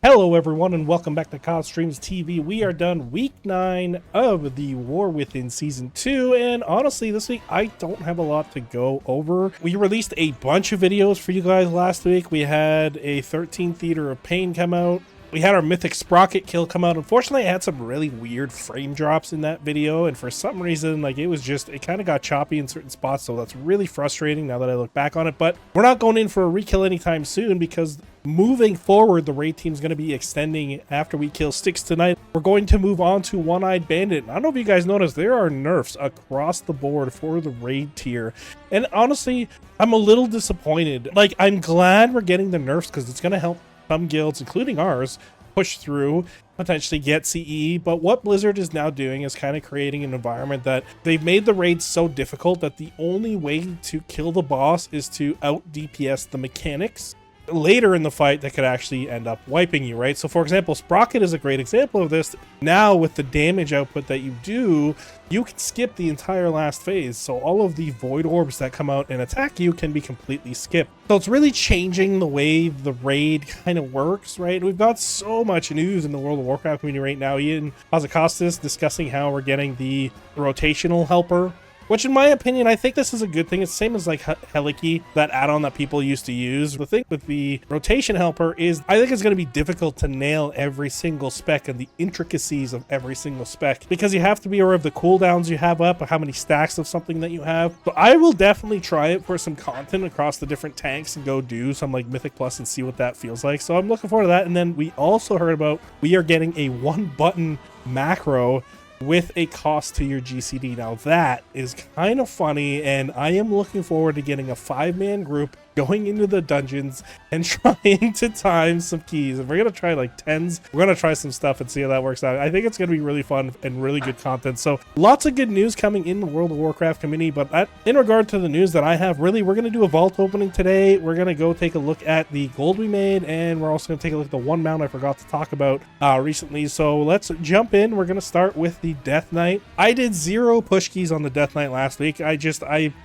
Hello everyone and welcome back to COD Streams TV. We are done week 9 of the War Within Season 2, and honestly this week I don't have a lot to go over. We released a bunch of videos for you guys last week. We had a 13 Theater of Pain come out. We had our Mythic Sprocket kill come out. Unfortunately, I had some really weird frame drops in that video, and for some reason, it kind of got choppy in certain spots, so that's really frustrating now that I look back on it. But we're not going in for a re-kill anytime soon because moving forward, the raid team is going to be extending after we kill Styx tonight. We're going to move on to One-Eyed Bandit. I don't know if you guys noticed, there are nerfs across the board for the raid tier. And honestly, I'm a little disappointed. Like, I'm glad we're getting the nerfs because it's going to help some guilds, including ours, push through, potentially get CE. But what Blizzard is now doing is kind of creating an environment that they've made the raids so difficult that the only way to kill the boss is to out DPS the mechanics later in the fight that could actually end up wiping you, right? So for example, Sprocket is a great example of this. Now with the damage output that you do, you can skip the entire last phase. So all of the void orbs that come out and attack you can be completely skipped. So it's really changing the way the raid kind of works, right? We've got so much news in the World of Warcraft community right now. Ian Hazakostas discussing how we're getting the rotational helper, which in my opinion, I think this is a good thing. It's the same as like Heliki, that add-on that people used to use. The thing with the rotation helper is I think it's going to be difficult to nail every single spec and the intricacies of every single spec because you have to be aware of the cooldowns you have up, or how many stacks of something that you have. So I will definitely try it for some content across the different tanks and go do some like Mythic Plus and see what that feels like. So I'm looking forward to that. And then we also heard about we are getting a one-button macro with a cost to your GCD. Now that is kind of funny, and I am looking forward to getting a 5-man group going into the dungeons and trying to time some keys. And we're gonna try like 10s. We're gonna try some stuff and see how that works out. I think it's gonna be really fun and really good content. So lots of good news coming in the World of Warcraft community. But in regard to the news that I have, really, we're gonna do a vault opening today. We're gonna go take a look at the gold we made, and we're also gonna take a look at the one mount I forgot to talk about recently. So let's jump in. We're gonna start with the Death Knight. I did 0 push keys on the Death Knight last week. I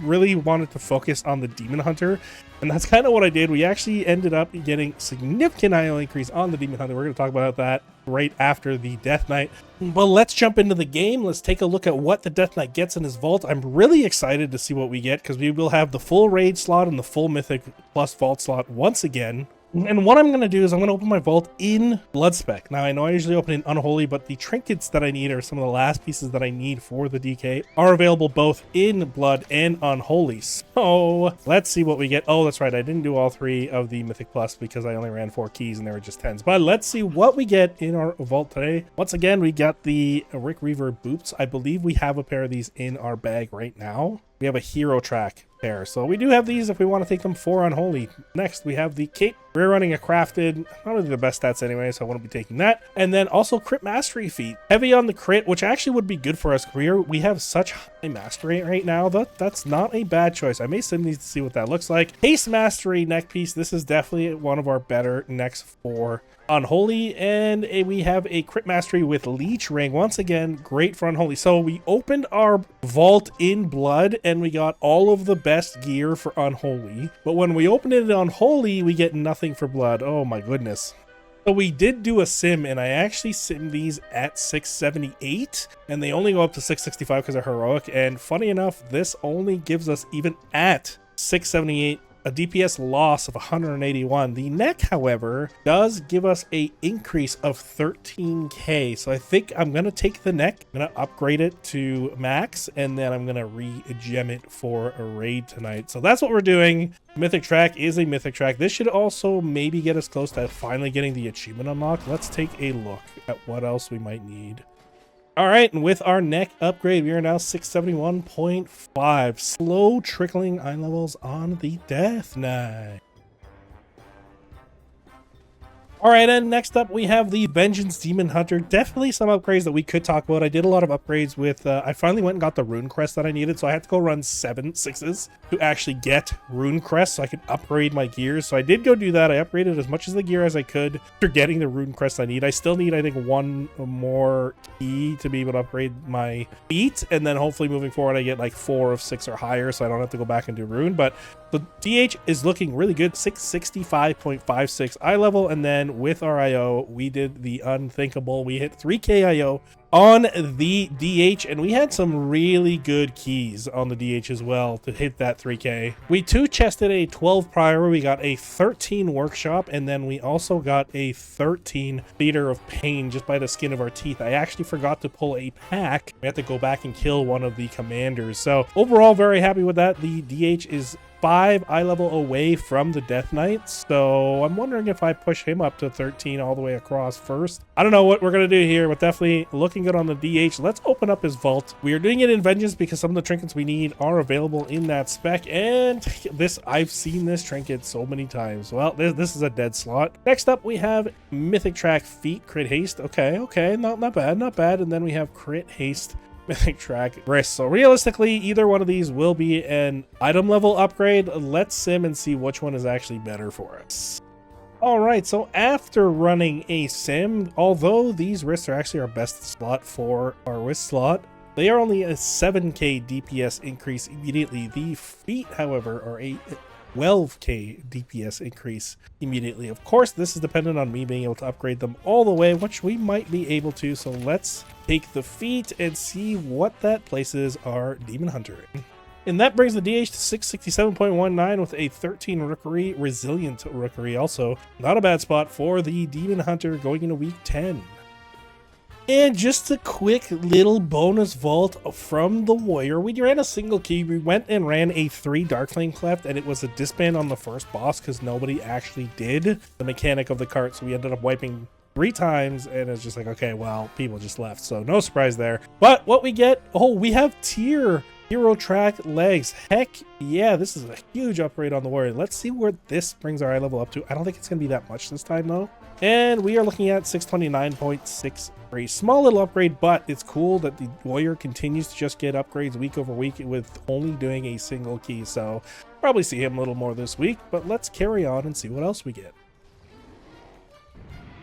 really wanted to focus on the Demon Hunter, and that's kind of what I did. We actually ended up getting significant IO increase on the Demon Hunter. We're going to talk about that right after the Death Knight. But let's jump into the game. Let's take a look at what the Death Knight gets in his vault. I'm really excited to see what we get because we will have the full raid slot and the full Mythic Plus vault slot once again. And what I'm going to do is I'm going to open my vault in Blood Spec. Now, I know I usually open in Unholy, but the trinkets that I need, or some of the last pieces that I need for the DK, are available both in Blood and Unholy. So let's see what we get. Oh, that's right. I didn't do all 3 of the Mythic Plus because I only ran 4 keys and they were just 10s. But let's see what we get in our vault today. Once again, we got the Rick Reaver boots. I believe we have a pair of these in our bag right now. We have a hero track pair, so we do have these if we want to take them for Unholy. Next, we have the cape. We're running a crafted, not really the best stats anyway, so I won't be taking that. And then also crit mastery feat. Heavy on the crit, which actually would be good for us. We have such high mastery right now that that's not a bad choice. I may sim these to see what that looks like. Haste mastery neck piece. This is definitely one of our better necks for Unholy. And we have a crit mastery with leech ring. Once again, great for Unholy. So we opened our vault in Blood and we got all of the best gear for Unholy. But when we open it in Unholy, we get nothing for Blood. Oh my goodness. So we did do a sim, and I actually simmed these at 678, and they only go up to 665 because they're heroic. And funny enough, this only gives us, even at 678, a DPS loss of 181. The neck, however, does give us a increase of 13k. So I think I'm gonna take the neck, I'm gonna upgrade it to max, and then I'm gonna re-gem it for a raid tonight. So that's what we're doing. Mythic track is a Mythic track. This should also maybe get us close to finally getting the achievement unlocked. Let's take a look at what else we might need. All right, and with our neck upgrade, we are now 671.5. Slow trickling eye levels on the Death Knight. All right, and next up we have the Vengeance Demon Hunter. Definitely some upgrades that we could talk about. I did a lot of upgrades with, I finally went and got the Rune Crest that I needed, so I had to go run 7 6s to actually get Rune Crest so I could upgrade my gears. So I did go do that. I upgraded as much as the gear as I could after getting the Rune Crest I need. I still need, I think, 1 more key to be able to upgrade my feet, and then hopefully moving forward I get like 4 of 6 or higher so I don't have to go back and do Rune. But the DH is looking really good, 665.56 eye level, and then and with our IO, we did the unthinkable. We hit 3k IO on the DH, and we had some really good keys on the DH as well to hit that 3k. We 2-chested a 12 prior, we got a 13 workshop, and then we also got a 13 theater of pain just by the skin of our teeth. I actually forgot to pull a pack. We had to go back and kill one of the commanders. So overall, very happy with that. The DH is 5 iLvL away from the Death Knights, so I'm wondering if I push him up to 13 all the way across first. I don't know what we're gonna do here, but definitely looking good on the DH. Let's open up his vault. We are doing it in Vengeance because some of the trinkets we need are available in that spec, and this, I've seen this trinket so many times. Well, this is a dead slot. Next up, we have Mythic Track Feet Crit Haste. Okay, not bad. And then we have Crit Haste Mythic Track Wrist. So realistically, either one of these will be an item level upgrade. Let's sim and see which one is actually better for us. All right, so after running a sim, although these wrists are actually our best slot for our wrist slot, they are only a 7k DPS increase immediately. The feet, however, are a 12k DPS increase immediately. Of course, this is dependent on me being able to upgrade them all the way, which we might be able to. So let's take the feet and see what that places our Demon Hunter in. And that brings the DH to 667.19 with a 13 Rookery, Resilient Rookery. Also, not a bad spot for the Demon Hunter going into week 10. And just a quick little bonus vault from the Warrior. We ran a single key. We went and ran a 3 Darkflame Cleft, and it was a disband on the first boss because nobody actually did the mechanic of the cart. So we ended up wiping 3 times, and it's just like, okay, well, people just left. So no surprise there. But what we get, oh, we have tier hero track legs. Heck yeah, this is a huge upgrade on the Warrior. Let's see where this brings our eye level up to. I don't think it's going to be that much this time, though. And we are looking at 629.63. Small little upgrade, but it's cool that the Warrior continues to just get upgrades week over week with only doing a single key. So probably see him a little more this week, but let's carry on and see what else we get.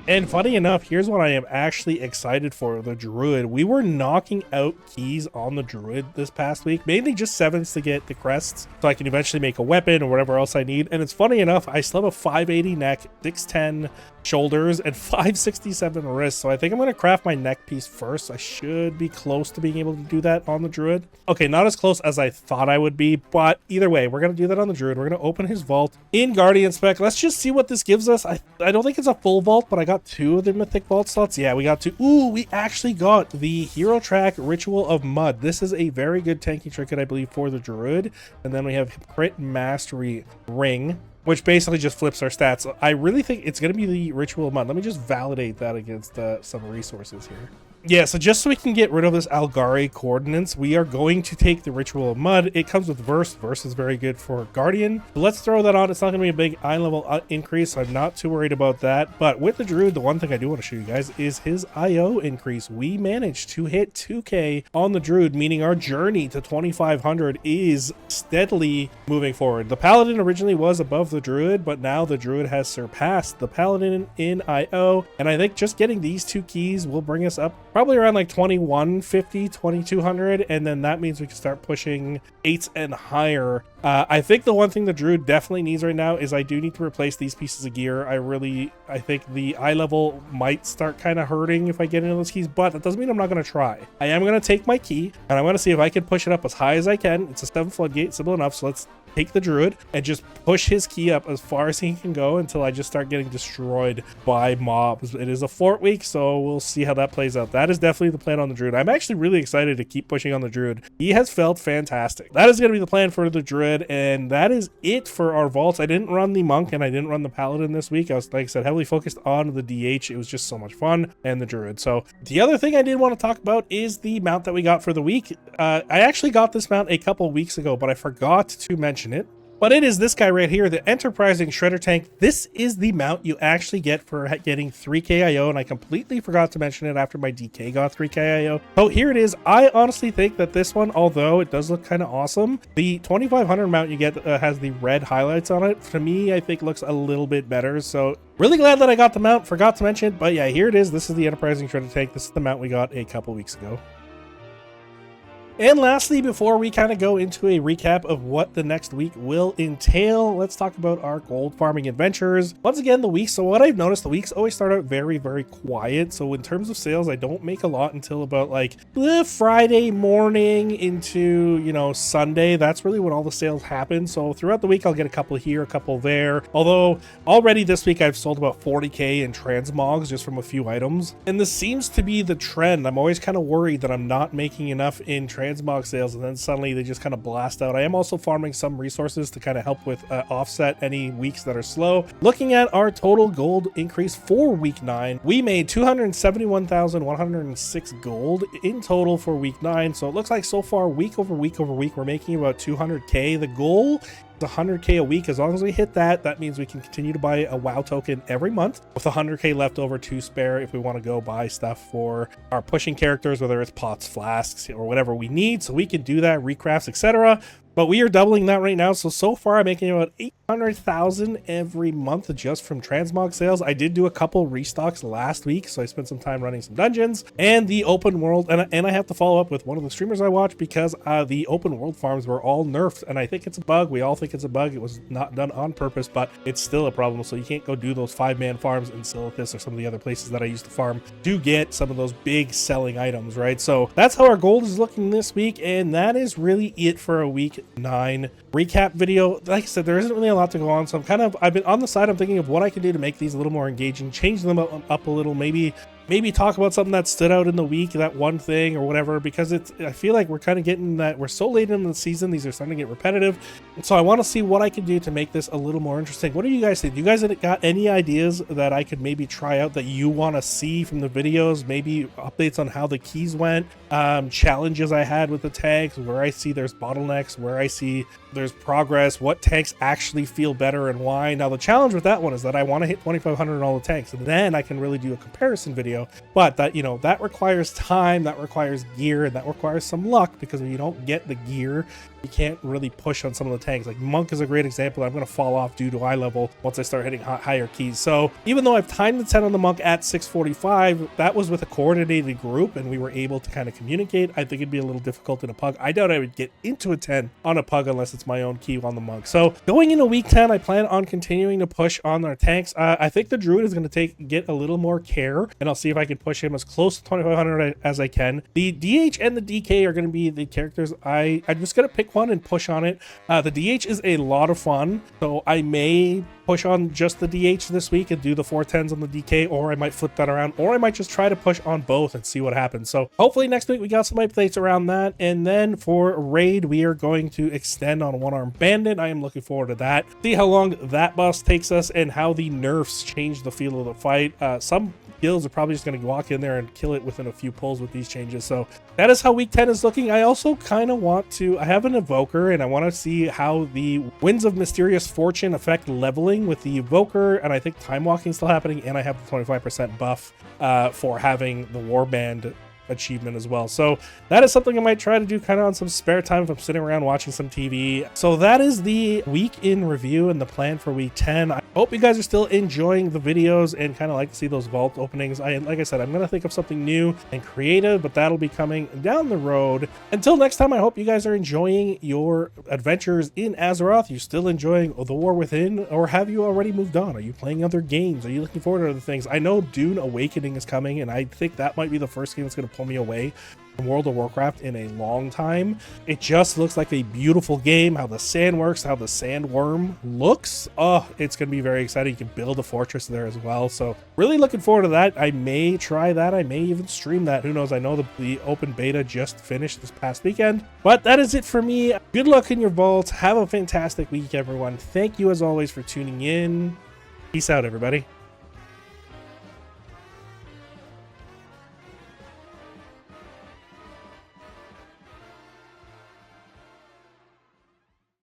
And funny enough, here's what I am actually excited for, the Druid. We were knocking out keys on the Druid this past week, mainly just 7s to get the crests, so I can eventually make a weapon or whatever else I need. And it's funny enough, I still have a 580 neck, 610 shoulders, and 567 wrists. So I think I'm going to craft my neck piece first. I should be close to being able to do that on the Druid. Okay, not as close as I thought I would be, but either way, we're going to do that on the Druid. We're going to open his vault in Guardian spec. Let's just see what this gives us. I don't think it's a full vault, but I got 2 of the Mythic vault slots. Yeah, we got 2. Ooh, we actually got the Hero Track Ritual of Mud. This is a very good tanky trinket, I believe, for the Druid. And then we have Crit Mastery Ring, which basically just flips our stats. I really think it's going to be the Ritual of Mud. Let me just validate that against some resources here. Yeah, so just so we can get rid of this Algari coordinates, we are going to take the Ritual of Mud. It comes with Verse. Verse is very good for Guardian. So let's throw that on. It's not going to be a big eye level increase, so I'm not too worried about that. But with the Druid, the one thing I do want to show you guys is his IO increase. We managed to hit 2k on the Druid, meaning our journey to 2500 is steadily moving forward. The Paladin originally was above the Druid, but now the Druid has surpassed the Paladin in IO. And I think just getting these 2 keys will bring us up probably around like 2150, 2200, and then that means we can start pushing 8s and higher. I think the one thing the Druid definitely needs right now is I do need to replace these pieces of gear. I think the eye level might start kind of hurting if I get into those keys, but that doesn't mean I'm not going to try. I am going to take my key and I'm going to see if I can push it up as high as I can. It's a 7 floodgate, simple enough. So let's take the Druid and just push his key up as far as he can go until I just start getting destroyed by mobs. It is a fort week, so we'll see how that plays out. That is definitely the plan on the Druid. I'm actually really excited to keep pushing on the Druid. He has felt fantastic. That is going to be the plan for the Druid, and that is it for our vaults. I didn't run the Monk and I didn't run the Paladin this week. I was, like I said, heavily focused on the DH. It was just so much fun, and the Druid. So the other thing I did want to talk about is the mount that we got for the week. I actually got this mount a couple weeks ago, but I forgot to mention it. But it is this guy right here, the Enterprising Shredder Tank. This is the mount you actually get for getting 3k IO, and I completely forgot to mention it after my DK got 3k IO. Oh, here it is. I honestly think that this one, although it does look kind of awesome, the 2500 mount you get has the red highlights on it. To me, I think looks a little bit better. So really glad that I got the mount. Forgot to mention it, but yeah, here it is. This is the Enterprising Shredder Tank. This is the mount we got a couple weeks ago. And lastly, before we kind of go into a recap of what the next week will entail, let's talk about our gold farming adventures. Once again, the week. So what I've noticed, the weeks always start out very, very quiet. So in terms of sales, I don't make a lot until about like the Friday morning into, you know, Sunday. That's really when all the sales happen. So throughout the week, I'll get a couple here, a couple there. Although already this week, I've sold about 40K in transmogs just from a few items. And this seems to be the trend. I'm always kind of worried that I'm not making enough in transmog sales, and then suddenly they just kind of blast out. I am also farming some resources to kind of help with offset any weeks that are slow. Looking at our total gold increase for week 9, we made 271,106 gold in total for week 9. So it looks like so far week over week over week, we're making about 200K. The goal, 100K a week. As long as we hit that, that means we can continue to buy a WoW token every month with 100K left over to spare if we want to go buy stuff for our pushing characters, whether it's pots, flasks, or whatever we need. So we can do that, recrafts, etc. But we are doubling that right now. So far I'm making about 800,000 every month just from transmog sales. I did do a couple restocks last week, so I spent some time running some dungeons and the open world. And I have to follow up with one of the streamers I watch because the open world farms were all nerfed. And I think it's a bug. We all think it's a bug. It was not done on purpose, but it's still a problem. So you can't go do those 5-man farms in Silithus or some of the other places that I used to farm to get some of those big selling items, right? So that's how our gold is looking this week. And that is really it for a week 9 recap video. Like I said, there isn't really a lot to go on, so I've been on the side. I'm thinking of what I can do to make these a little more engaging, change them up a little, maybe talk about something that stood out in the week, that one thing or whatever, because I feel like we're kind of getting that, we're so late in the season, these are starting to get repetitive. And so I want to see what I can do to make this a little more interesting. What do you guys think? Do you guys got any ideas that I could maybe try out that you want to see from the videos? Maybe updates on how the keys went, challenges I had with the tanks, where I see there's bottlenecks, where I see there's progress, what tanks actually feel better and why. Now the challenge with that one is that I want to hit 2,500 on all the tanks, and then I can really do a comparison video. But that, you know, that requires time, that requires gear, and that requires some luck, because if you don't get the gear, you can't really push on some of the tanks. Like Monk is a great example. I'm going to fall off due to eye level once I start hitting higher keys. So even though I've timed the 10 on the Monk at 645, that was with a coordinated group and we were able to kind of communicate. I think it'd be a little difficult in a pug. I doubt I would get into a 10 on a pug unless it's my own key on the Monk. So going into week 10, I plan on continuing to push on our tanks. I think the Druid is going to get a little more care, and I'll see if I can push him as close to 2,500 as I can. The DH and the DK are going to be the characters I'm just going to pick one and push on it. The DH is a lot of fun, so I may push on just the DH this week and do the 410s on the DK, or I might flip that around, or I might just try to push on both and see what happens. So hopefully next week we got some updates around that. And then for raid, we are going to extend on One-Armed Bandit. I am looking forward to that. See how long that boss takes us and how the nerfs change the feel of the fight. Some guilds are probably just going to walk in there and kill it within a few pulls with these changes. So that is how week 10 is looking. I also kind of want to, I have an evoker and I want to see how the Winds of Mysterious Fortune affect leveling with the evoker, and I think time walking is still happening, and I have the 25% buff for having the warband achievement as well. So that is something I might try to do kind of on some spare time if I'm sitting around watching some TV. So that is the week in review and the plan for week 10. I hope you guys are still enjoying the videos and kind of like to see those vault openings. Like I said, I'm going to think of something new and creative, but that'll be coming down the road. Until next time, I hope you guys are enjoying your adventures in Azeroth. You still enjoying the War Within, or have you already moved on? Are you playing other games? Are you looking forward to other things? I know Dune Awakening is coming, and I think that might be the first game that's going to pull me away from World of Warcraft in a long time. It just looks like a beautiful game. How the sand works, how the sandworm looks. Oh, it's going to be very exciting. You can build a fortress there as well. So really looking forward to that. I may try that. I may even stream that. Who knows? I know the open beta just finished this past weekend. But that is it for me. Good luck in your vaults. Have a fantastic week, everyone. Thank you as always for tuning in. Peace out, everybody.